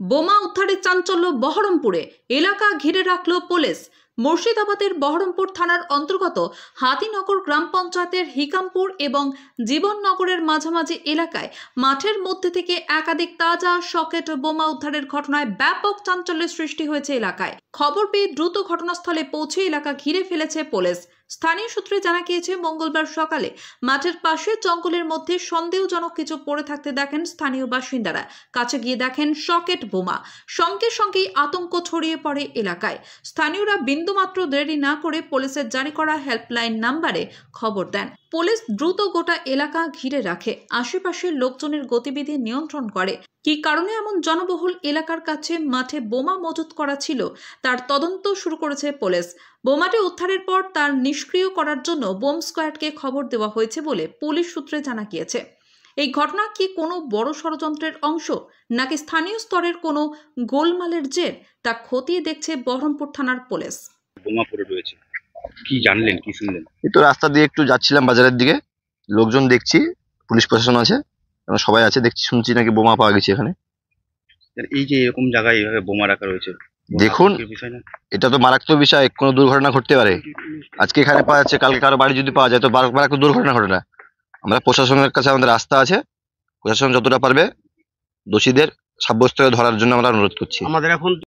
বোমা উদ্ধারে চাঞ্চল্য বহরমপুরে, এলাকা ঘিরে রাখল পুলিশ। মুর্শিদাবাদের বহরমপুর থানার অন্তর্গত হাতিনগর গ্রাম পঞ্চায়েতের হিকামপুর এবং জীবননগরের মাঝামাঝি এলাকায় মাঠের মধ্যে থেকে একাধিক তাজা সকেট বোমা উদ্ধারের ঘটনায় ব্যাপক চাঞ্চল্যের সৃষ্টি হয়েছে এলাকায়। খবর পেয়ে দ্রুত ঘটনাস্থলে পৌঁছে এলাকা ঘিরে ফেলেছে পুলিশ। স্থানীয় সূত্রে জানা গিয়েছে, মঙ্গলবার সকালে মাঠের পাশে জঙ্গলের মধ্যে সন্দেহজনক কিছু পড়ে থাকতে দেখেন স্থানীয় বাসিন্দারা। কাছে গিয়ে দেখেন সকেট বোমা। সঙ্গে সঙ্গেই আতঙ্ক ছড়িয়ে পড়ে এলাকায়। স্থানীয়রা বিন্দুমাত্র দেরি না করে পুলিশের জারি করা হেল্পলাইন নাম্বারে খবর দেন। পুলিশ দ্রুত গোটা এলাকা ঘিরে রাখে, আশেপাশের লোকজনের গতিবিধি নিয়ন্ত্রণ করে। কী কারণে এমন জনবহুল এলাকার কাছে মাঠে বোমা মজুত করা ছিল তার তদন্ত শুরু করেছে পুলিশ। বোমাটি উদ্ধারের পর তার নিষ্ক্রিয় করার জন্য বোম স্কোয়াডকে খবর দেওয়া হয়েছে বলে পুলিশ সূত্রে জানা গিয়েছে। এই ঘটনা কি কোনো বড় ষড়যন্ত্রের অংশ নাকি স্থানীয় স্তরের কোনো গোলমালের জের, তা খতিয়ে দেখছে বহরমপুর থানার পুলিশ। বোমা পড়ে রয়েছে, কি জানলেন, কি শুনলেন? এই তো রাস্তা দিয়ে একটু যাচ্ছিলাম বাজারের দিকে, লোকজন দেখছি, পুলিশ প্রশাসন আছে, সবাই আছে, দেখছি শুনছি নাকি বোমা পাওয়া গেছে এখানে। এই যে এরকম জায়গায় এইভাবে বোমা রাখা রয়েছে, দেখুন বিষয় না? এটা তো মারাত্মক বিষয়, কোনো দুর্ঘটনা ঘটতে পারে। আজকে এখানে পাওয়া যাচ্ছে, কালকে কারো বাড়ি যদি পাওয়া যায় তো মারাত্মক দুর্ঘটনা ঘটে না। আমরা প্রশাসনের কাছে আমাদের আস্থা আছে, প্রশাসন যতটা পারবে দোষীদের সাব্যস্ত করে ধরার জন্য আমরা অনুরোধ করছি। আমাদের এখন